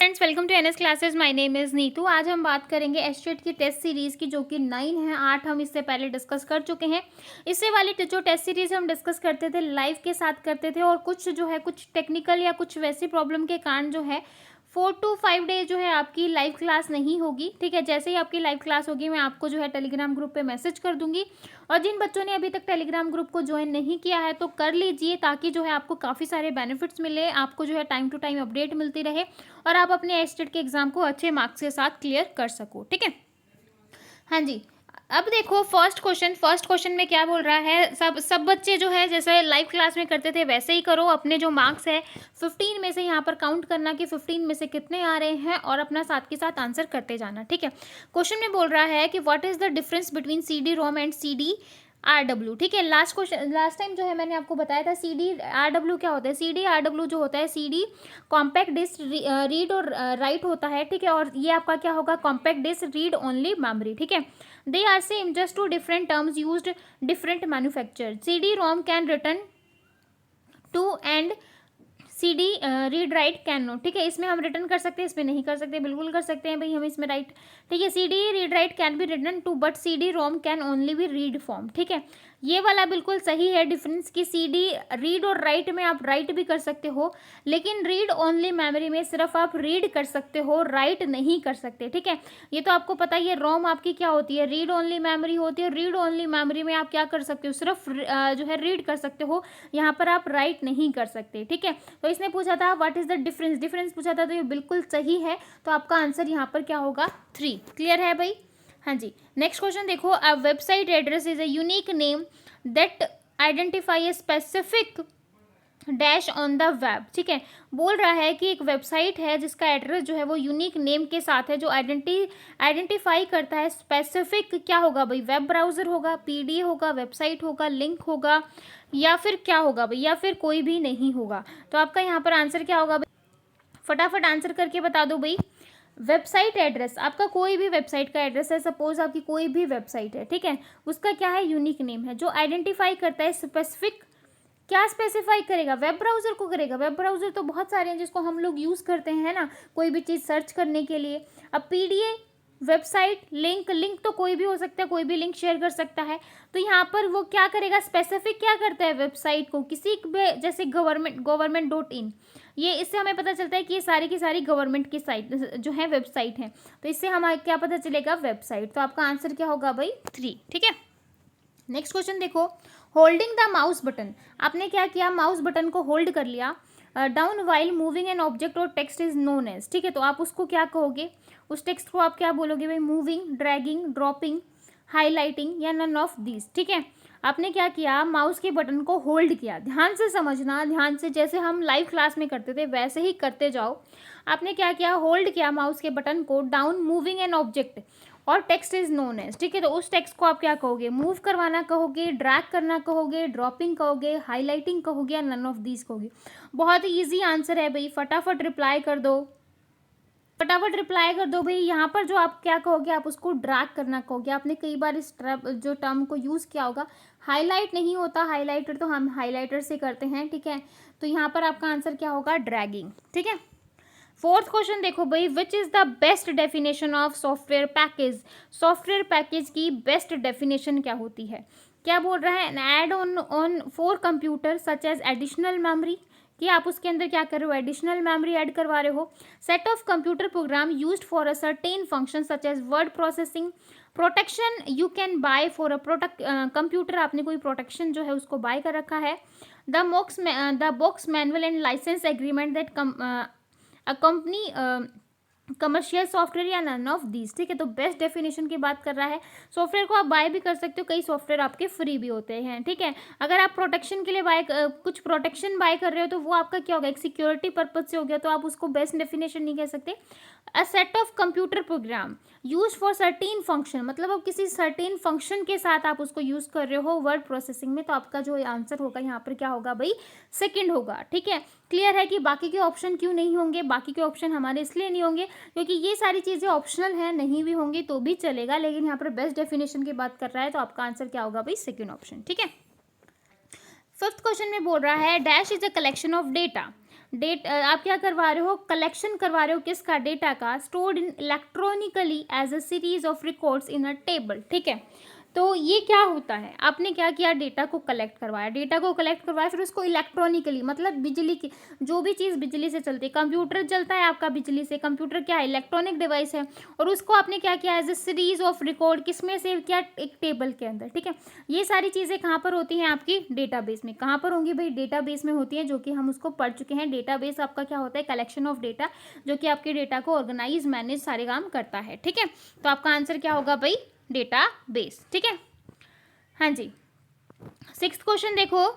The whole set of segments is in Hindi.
Friends, welcome to NS classes. My name is Neetu. आज हम बात करेंगे एस्टेट की टेस्ट सीरीज़ की, जो कि 9 है। 8 हम इससे पहले डिस्कस कर चुके हैं। इससे वाली जो टेस्ट सीरीज़ हम डिस्कस करते थे लाइव के साथ करते थे, और कुछ जो है कुछ टेक्निकल या कुछ वैसी प्रॉब्लम के कारण जो है 4 to 5 डे जो है आपकी लाइव क्लास नहीं होगी। ठीक है, जैसे ही आपकी लाइव क्लास होगी मैं आपको जो है टेलीग्राम ग्रुप पे मैसेज कर दूंगी। और जिन बच्चों ने अभी तक टेलीग्राम ग्रुप को ज्वाइन नहीं किया है तो कर लीजिए, ताकि जो है आपको काफ़ी सारे बेनिफिट्स मिले, आपको जो है टाइम टू टाइम अपडेट मिलती रहे और आप अपने एस्टेट के एग्जाम को अच्छे मार्क्स के साथ क्लियर कर सको। ठीक है, हाँ जी। अब देखो फर्स्ट क्वेश्चन में क्या बोल रहा है। सब बच्चे जो है जैसे लाइव क्लास में करते थे वैसे ही करो। अपने जो मार्क्स है 15 में से यहाँ पर काउंट करना कि 15 में से कितने आ रहे हैं, और अपना साथ के साथ आंसर करते जाना। ठीक है, क्वेश्चन में बोल रहा है कि what is the difference between CD ROM and CD RW। ठीक है, लास्ट टाइम जो है मैंने आपको बताया था CD RW क्या होता है। CD RW जो होता है, CD कॉम्पैक्ट डिस्क रीड और राइट होता है। ठीक है, और ये आपका क्या होगा, compact disc read only memory. ठीक है, they are same, just two different terms used different manufacturer. CD-ROM can return to and CD read write can not. ठीक है, इसमें हम रिटर्न कर सकते हैं, इसमें नहीं कर सकते। बिल्कुल कर सकते हैं भाई, हम इसमें राइट। ठीक है, CD read write can be written to, but CD ROM can only be read form. ठीक है, ये वाला बिल्कुल सही है डिफरेंस कि CD रीड और राइट में आप राइट भी कर सकते हो, लेकिन रीड ओनली मेमोरी में सिर्फ आप रीड कर सकते हो, राइट नहीं कर सकते। ठीक है, ये तो आपको पता ही है। रोम आपकी क्या होती है, रीड ओनली मेमोरी होती है। रीड ओनली मेमोरी में आप क्या कर सकते हो, सिर्फ जो है रीड कर सकते हो, यहाँ पर आप राइट नहीं कर सकते। ठीक है, तो इसने पूछा था व्हाट इज द डिफरेंस पूछा था, तो ये बिल्कुल सही है। तो आपका आंसर यहाँ पर क्या होगा, 3। क्लियर है भाई। हाँ जी, नेक्स्ट क्वेश्चन देखो। A website address is a unique name that identify a specific dash on the web. ठीक है, बोल रहा है कि एक वेबसाइट है जिसका एड्रेस जो है वो यूनिक नेम के साथ है, जो आइडेंटिफाई करता है स्पेसिफिक। क्या होगा भाई, वेब ब्राउजर होगा, PD होगा, वेबसाइट होगा, लिंक होगा, या फिर क्या होगा भाई, या फिर कोई भी नहीं होगा। तो आपका यहाँ पर आंसर क्या होगा भाई, फटाफट आंसर करके बता दो भाई। वेबसाइट एड्रेस, आपका कोई भी वेबसाइट का एड्रेस है, सपोज आपकी कोई भी वेबसाइट है। ठीक है, उसका क्या है, यूनिक नेम है, जो आइडेंटिफाई करता है स्पेसिफिक। क्या स्पेसिफाई करेगा, वेब ब्राउजर को करेगा। वेब ब्राउजर तो बहुत सारे हैं जिसको हम लोग यूज़ करते हैं ना, कोई भी चीज़ सर्च करने के लिए। अब PDA, वेबसाइट, लिंक तो कोई भी हो सकता है, कोई भी लिंक शेयर कर सकता है। तो यहाँ पर वो क्या करेगा, स्पेसिफिक क्या करता है, वेबसाइट को किसी भी, जैसे गवर्नमेंट.in, ये इससे हमें पता चलता है कि ये सारी की सारी गवर्नमेंट की साइट जो है वेबसाइट है। तो इससे हमें क्या पता चलेगा, वेबसाइट। तो आपका आंसर क्या होगा भाई, 3। ठीक है, नेक्स्ट क्वेश्चन देखो। होल्डिंग द माउस बटन, आपने क्या किया, माउस बटन को होल्ड कर लिया down while moving an object और टेक्स्ट इज नोन एज। ठीक है, तो आप उसको क्या कहोगे, उस टेक्स्ट को आप क्या बोलोगे भाई, मूविंग, ड्रैगिंग, ड्रॉपिंग, हाईलाइटिंग, या नन ऑफ दीज। ठीक है, आपने क्या किया, माउस के बटन को होल्ड किया। ध्यान से समझना, ध्यान से, जैसे हम लाइव क्लास में करते थे वैसे ही करते जाओ। आपने क्या किया, होल्ड किया माउस के बटन को डाउन मूविंग एन ऑब्जेक्ट और टेक्स्ट इज नोन एज। ठीक है, तो उस टेक्स्ट को आप क्या कहोगे, मूव करवाना कहोगे, ड्रैग करना कहोगे, ड्रॉपिंग कहोगे, हाईलाइटिंग कहोगे, या नन ऑफ दीज कहोगे। बहुत ही ईजी आंसर है भाई, फटाफट रिप्लाई कर दो, फटाफट रिप्लाई कर दो भाई। यहाँ पर जो आप क्या कहोगे, आप उसको ड्रैग करना कहोगे। आपने कई बार इस जो टर्म को यूज़ किया होगा। हाईलाइट नहीं होता, हाईलाइटर तो हम हाईलाइटर से करते हैं। ठीक है, तो यहाँ पर आपका आंसर क्या होगा, ड्रैगिंग। ठीक है, फोर्थ क्वेश्चन देखो भाई, which is the best definition of software package. Software package की बेस्ट डेफिनेशन क्या होती है, क्या बोल रहा है, an add on for computer such as additional memory, कि आप उसके अंदर क्या कर रहे हो, एडिशनल मेमोरी ऐड करवा रहे हो। Set of computer program used for a certain function such as word processing. Protection you can buy for a protect computer, आपने कोई प्रोटेक्शन जो है उसको बाय कर रखा है। The box manual and licence agreement that a company commercial software, या नन ऑफ दीज। ठीक है, तो बेस्ट डेफिनेशन की बात कर रहा है। सॉफ्टवेयर को आप बाय भी कर सकते हो, कई सॉफ्टवेयर आपके फ्री भी होते हैं। ठीक है, अगर आप प्रोटेक्शन के लिए कुछ प्रोटेक्शन बाय कर रहे हो तो वो आपका क्या होगा, एक सिक्योरिटी पर्पज से हो गया, तो आप उसको बेस्ट डेफिनेशन नहीं कह सकते। A set of computer program use for certain function, मतलब अब किसी सर्टेन फंक्शन के साथ आप उसको यूज कर रहे हो वर्ड प्रोसेसिंग में, तो आपका जो आंसर होगा यहाँ पर क्या होगा भाई, सेकंड होगा। ठीक है, क्लियर है कि बाकी के ऑप्शन क्यों नहीं होंगे, बाकी के ऑप्शन हमारे इसलिए नहीं होंगे क्योंकि ये सारी चीज़ें ऑप्शनल हैं, नहीं भी होंगी तो भी चलेगा, लेकिन यहाँ पर बेस्ट डेफिनेशन की बात कर रहा है, तो आपका आंसर क्या होगा भाई, सेकंड ऑप्शन। ठीक है, फिफ्थ क्वेश्चन में बोल रहा है, dash is a collection of data आप क्या करवा रहे हो, कलेक्शन करवा रहे हो किसका, डेटा का, stored in electronically as a series of records in a table. ठीक है, तो ये क्या होता है, आपने क्या किया, डेटा को कलेक्ट करवाया, डेटा को कलेक्ट करवाया, फिर उसको इलेक्ट्रॉनिकली, मतलब बिजली की, जो भी चीज़ बिजली से चलती है, कंप्यूटर चलता है आपका बिजली से, कंप्यूटर क्या है, इलेक्ट्रॉनिक डिवाइस है, और उसको आपने क्या किया, as a series of record किसमें सेव किया, एक टेबल के अंदर। ठीक है, ये सारी चीज़ें कहाँ पर होती हैं, आपकी डेटाबेस में। कहाँ पर होंगी भाई, डेटाबेस में होती हैं, जो कि हम उसको पढ़ चुके हैं। डेटाबेस आपका क्या होता है, कलेक्शन ऑफ डेटा, जो कि आपके डेटा को ऑर्गेनाइज, मैनेज, सारे काम करता है। ठीक है, तो आपका आंसर क्या होगा भाई, डेटाबेस। ठीक है, हाँ जी। 6th क्वेश्चन देखो,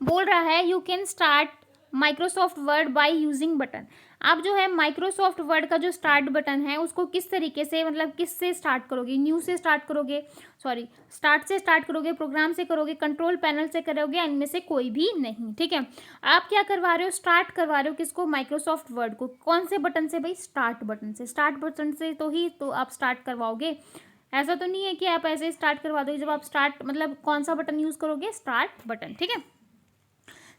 बोल रहा है you can start Microsoft word by using button. आप जो है माइक्रोसॉफ्ट वर्ड का जो स्टार्ट बटन है उसको किस तरीके से, मतलब किससे स्टार्ट करोगे, न्यू से स्टार्ट करोगे, सॉरी स्टार्ट से स्टार्ट करोगे, प्रोग्राम से करोगे, कंट्रोल पैनल से करोगे, इनमें से कोई भी नहीं। ठीक है, आप क्या करवा रहे हो, स्टार्ट करवा रहे हो किसको, माइक्रोसॉफ्ट वर्ड को। कौन से बटन से भाई, स्टार्ट बटन से। स्टार्ट बटन से तो ही तो आप स्टार्ट करवाओगे, ऐसा तो नहीं है कि आप ऐसे स्टार्ट करवा दोगे। जब आप स्टार्ट, मतलब कौन सा बटन यूज करोगे, स्टार्ट बटन। ठीक है,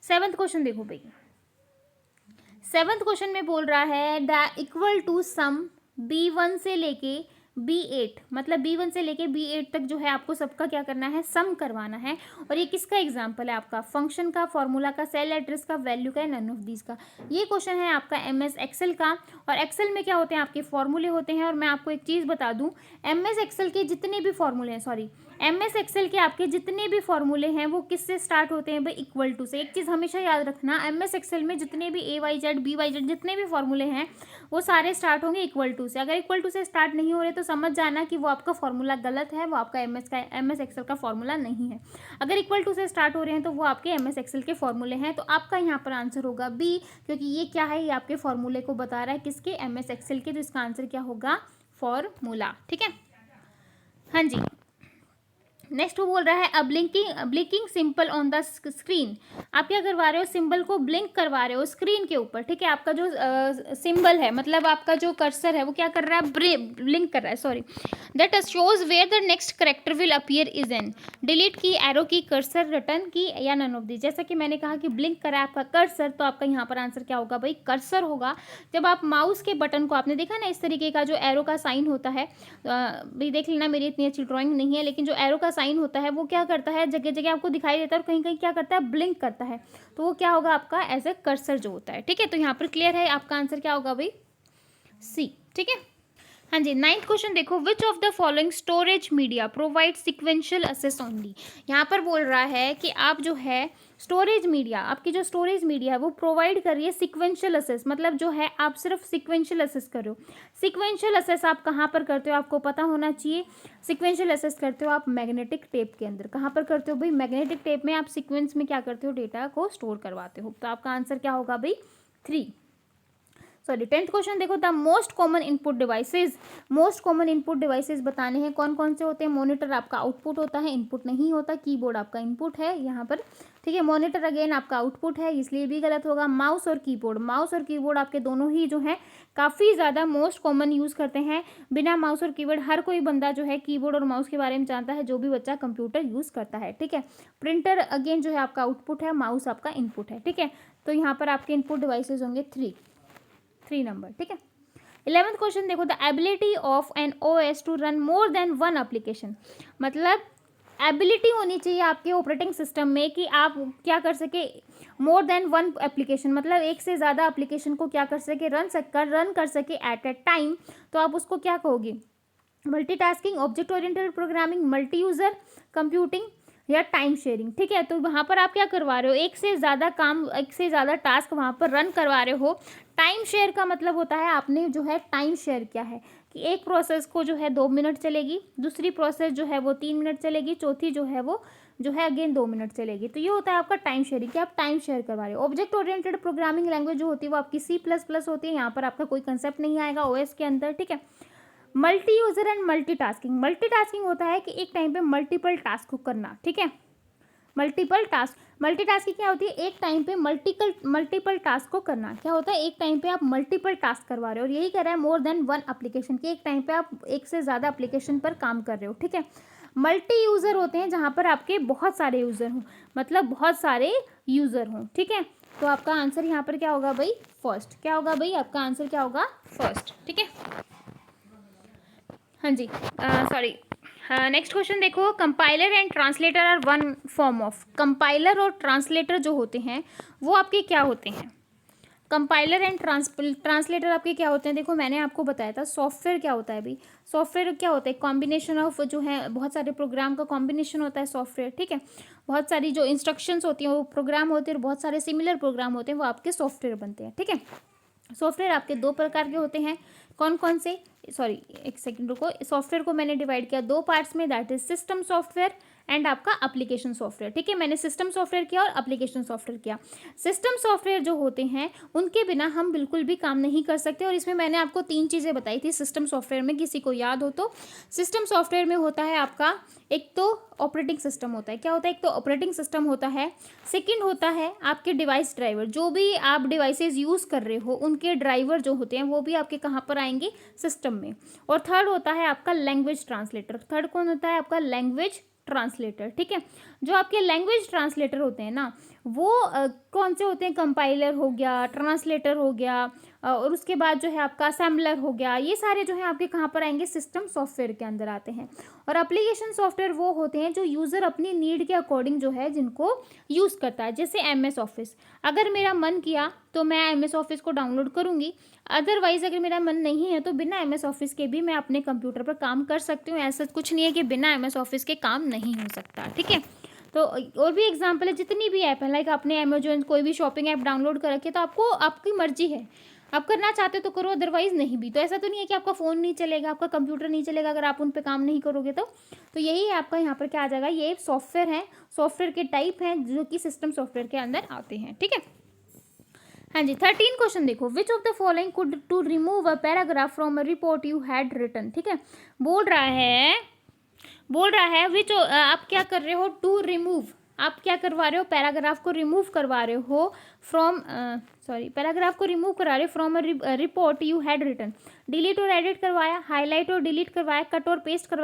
7th क्वेश्चन देखो भाई, 7th क्वेश्चन में बोल रहा है the equal to some B1 से लेके B8, मतलब B1 से लेके B8 तक जो है आपको सबका क्या करना है, सम करवाना है। और ये किसका एग्जाम्पल है, आपका फंक्शन का, फॉर्मूला का, सेल एड्रेस का, वैल्यू का, नन ऑफ दीज का। ये क्वेश्चन है आपका MS एक्सेल का। और एक्सेल में क्या होते हैं, आपके फॉर्मूले होते हैं। और मैं आपको एक चीज़ बता दूं, MS एक्सेल के जितने भी फॉर्मूले हैं, सॉरी MS एक्सेल के आपके जितने भी फॉर्मूले हैं वो किससे स्टार्ट होते हैं भाई, इक्वल टू से। एक चीज़ हमेशा याद रखना, MS एक्सेल में जितने भी AYZ BYZ जितने भी फॉर्मूले हैं वो सारे स्टार्ट होंगे इक्वल टू से। अगर इक्वल टू से स्टार्ट नहीं हो रहे तो समझ जाना कि वो आपका फॉर्मूला गलत है, वो आपका MS एक्सेल का फॉर्मूला नहीं है। अगर इक्वल टू से स्टार्ट हो रहे हैं तो वो आपके MS एक्सेल के फॉर्मूले हैं। तो आपका यहाँ पर आंसर होगा B, क्योंकि ये क्या है, ये आपके फॉर्मूले को बता रहा है, किसके, MS एक्सेल के। तो इसका आंसर क्या होगा, फॉर्मूला। ठीक है, हाँ जी। नेक्स्ट वो बोल रहा है blinking simple on the screen. आप क्या करवा रहे हो, सिंबल को ब्लिंक करवा रहे हो स्क्रीन के ऊपर। ठीक है, आपका जो सिंबल है, मतलब आपका जो कर्सर है वो क्या कर रहा है, ब्लिंक कर रहा है, sorry. That shows where the next character will appear is an. Delete key, arrow key, cursor, return key, या नन ऑफ दिस। जैसा कि मैंने कहा कि ब्लिंक करा है आपका कर्सर, तो आपका यहाँ पर आंसर क्या होगा भाई, कर्सर होगा। जब आप माउस के बटन को, आपने देखा ना इस तरीके का जो एरो का साइन होता है, भाई देख लेना, मेरी इतनी अच्छी ड्राइंग नहीं है, लेकिन जो एरो का साइन होता है वो क्या करता है, जगह जगह आपको दिखाई देता है, और कहीं कहीं क्या करता है, ब्लिंक करता है। तो वो क्या होगा आपका, एज ए कर्सर जो होता है। ठीक है, तो यहाँ पर क्लियर है, आपका आंसर क्या होगा भाई, सी। ठीक है, हाँ जी। 9th क्वेश्चन देखो, which of the following storage media provide sequential access only. यहाँ पर बोल रहा है कि आप जो है स्टोरेज मीडिया, आपकी जो स्टोरेज मीडिया है वो प्रोवाइड कर रही है सिक्वेंशियल एक्सेस, मतलब जो है आप सिर्फ सिक्वेंशियल एक्सेस कर रहे हो। सिक्वेंशियल एक्सेस आप कहाँ पर करते हो, आपको पता होना चाहिए। सिक्वेंशियल एक्सेस करते हो आप मैग्नेटिक टेप के अंदर। कहाँ पर करते हो भाई, मैग्नेटिक टेप में आप सीक्वेंस में क्या करते हो, डेटा को स्टोर करवाते हो। तो आपका आंसर क्या होगा भाई, 3। सॉरी 10th क्वेश्चन देखो, the most common input devices. Most common input devices बताने हैं, कौन कौन से होते हैं। मॉनिटर आपका आउटपुट होता है, इनपुट नहीं होता। कीबोर्ड आपका इनपुट है यहाँ पर। ठीक है, मॉनिटर अगेन आपका आउटपुट है, इसलिए भी गलत होगा। माउस और कीबोर्ड, माउस और कीबोर्ड आपके दोनों ही जो है काफ़ी ज़्यादा मोस्ट कॉमन यूज़ करते हैं। बिना माउस और कीबोर्ड हर कोई बंदा जो है कीबोर्ड और माउस के बारे में जानता है, जो भी बच्चा कंप्यूटर यूज़ करता है। ठीक है, प्रिंटर अगेन जो है आपका आउटपुट है, माउस आपका इनपुट है। ठीक है, तो यहाँ पर आपके इनपुट डिवाइसेज होंगे 3 नंबर। ठीक है, 11th क्वेश्चन देखो, the ability of an OS to run more than one application. मतलब एबिलिटी होनी चाहिए आपके ऑपरेटिंग सिस्टम में कि आप क्या कर सके, मोर देन वन एप्लीकेशन, मतलब एक से ज़्यादा एप्लीकेशन को क्या कर सके, रन कर सके एट ए टाइम। तो आप उसको क्या कहोगे, multitasking, object oriented programming, multi user computing, या टाइम शेयरिंग। ठीक है, तो वहाँ पर आप क्या करवा रहे हो, एक से ज़्यादा काम, एक से ज़्यादा टास्क वहाँ पर रन करवा रहे हो। टाइम शेयर का मतलब होता है, आपने जो है टाइम शेयर किया है कि एक प्रोसेस को जो है 2 मिनट चलेगी, दूसरी प्रोसेस जो है वो 3 मिनट चलेगी, चौथी जो है वो जो है अगेन 2 मिनट चलेगी। तो ये होता है आपका टाइम शेयरिंग, कि आप टाइम शेयर करवा रहे हो। ऑब्जेक्ट ओरिएंटेड प्रोग्रामिंग लैंग्वेज जो होती है वो आपकी C++ होती है। यहाँ पर आपका कोई कंसेप्ट नहीं आएगा OS के अंदर। ठीक है, multi user and multitasking. Multitasking होता है कि एक टाइम पे मल्टीपल टास्क को करना। ठीक है, मल्टीपल टास्क, मल्टीटास्किंग क्या होती है, एक टाइम पे मल्टीपल टास्क को करना। क्या होता है, एक टाइम पे आप मल्टीपल टास्क करवा रहे हो, और यही कर रहा है मोर देन वन एप्लीकेशन, की एक टाइम पे आप एक से ज़्यादा एप्लीकेशन पर काम कर रहे हो। ठीक है, मल्टी यूज़र होते हैं जहाँ पर आपके बहुत सारे यूज़र हों, मतलब बहुत सारे यूज़र हों। ठीक है, तो आपका आंसर यहाँ पर क्या होगा भाई, फर्स्ट। क्या होगा भाई, आपका आंसर क्या होगा, फर्स्ट। ठीक है, हाँ जी, सॉरी। नेक्स्ट क्वेश्चन देखो, compiler and translator are one form of. Compiler और ट्रांसलेटर जो होते हैं वो आपके क्या होते हैं, कंपाइलर एंड ट्रांसलेटर आपके क्या होते हैं। देखो मैंने आपको बताया था सॉफ्टवेयर क्या होता है भाई, सॉफ्टवेयर क्या होता है, कॉम्बिनेशन ऑफ जो है बहुत सारे प्रोग्राम का कॉम्बिनेशन होता है सॉफ्टवेयर। ठीक है, बहुत सारी जो इंस्ट्रक्शंस होती हैं वो प्रोग्राम होते हैं, और बहुत सारे सिमिलर प्रोग्राम होते हैं वो आपके सॉफ्टवेयर बनते हैं। ठीक है, सॉफ्टवेयर आपके दो प्रकार के होते हैं, कौन कौन से, सॉरी एक सेकंड रुको, सॉफ्टवेयर को मैंने डिवाइड किया दो पार्ट्स में, that is system software and आपका एप्लीकेशन सॉफ्टवेयर। ठीक है, मैंने सिस्टम सॉफ्टवेयर किया और एप्लीकेशन सॉफ्टवेयर किया। सिस्टम सॉफ्टवेयर जो होते हैं उनके बिना हम बिल्कुल भी काम नहीं कर सकते, और इसमें मैंने आपको 3 चीज़ें बताई थी सिस्टम सॉफ्टवेयर में, किसी को याद हो तो। सिस्टम सॉफ्टवेयर में होता है आपका, एक तो ऑपरेटिंग सिस्टम होता है, क्या होता है, एक तो ऑपरेटिंग सिस्टम होता है, सेकंड होता है आपके डिवाइस ड्राइवर, जो भी आप डिवाइसेस यूज़ कर रहे हो उनके ड्राइवर जो होते हैं वो भी आपके कहाँ पर आएंगे, सिस्टम में। और थर्ड होता है आपका लैंग्वेज ट्रांसलेटर। थर्ड कौन होता है, आपका लैंग्वेज ट्रांसलेटर। ठीक है, जो आपके लैंग्वेज ट्रांसलेटर होते हैं ना वो कौन से होते हैं, कंपाइलर हो गया, ट्रांसलेटर हो गया, और उसके बाद जो है आपका असेंबलर हो गया, ये सारे जो है आपके कहाँ पर आएंगे, सिस्टम सॉफ्टवेयर के अंदर आते हैं। और एप्लीकेशन सॉफ्टवेयर वो होते हैं जो यूज़र अपनी नीड के अकॉर्डिंग जो है जिनको यूज़ करता है, जैसे MS ऑफिस। अगर मेरा मन किया तो मैं MS ऑफिस को डाउनलोड करूँगी, अदरवाइज अगर मेरा मन नहीं है तो बिना MS ऑफिस के भी मैं अपने कंप्यूटर पर काम कर सकती हूँ। ऐसा कुछ नहीं है कि बिना MS ऑफिस के काम नहीं हो सकता। ठीक है, तो और भी एग्जाम्पल है, जितनी भी ऐप है, लाइक आपने अमेजोन कोई भी शॉपिंग ऐप डाउनलोड कर रखी है तो आपको, आपकी मर्जी है, आप करना चाहते हो तो करो, अदरवाइज नहीं भी। तो ऐसा तो नहीं है कि आपका फ़ोन नहीं चलेगा, आपका कंप्यूटर नहीं चलेगा अगर आप उन पे काम नहीं करोगे तो यही है आपका यहाँ पर क्या आ जाएगा, ये सॉफ्टवेयर है, सॉफ्टवेयर के टाइप हैं जो कि सिस्टम सॉफ्टवेयर के अंदर आते हैं। ठीक है, हाँ जी, 13 क्वेश्चन देखो, which of the following could to remove a paragraph from a report you had written. ठीक है, बोल रहा है विच, आप क्या कर रहे हो, टू रिमूव, आप क्या करवा रहे हो, पैराग्राफ को रिमूव करवा रहे हो फ्रॉम, पैराग्राफ को रिमूव करा रहे हो from a report you had written. Delete और एडिट करवाया, हाईलाइट और डिलीट करवाया, कट और पेस्ट करवाया,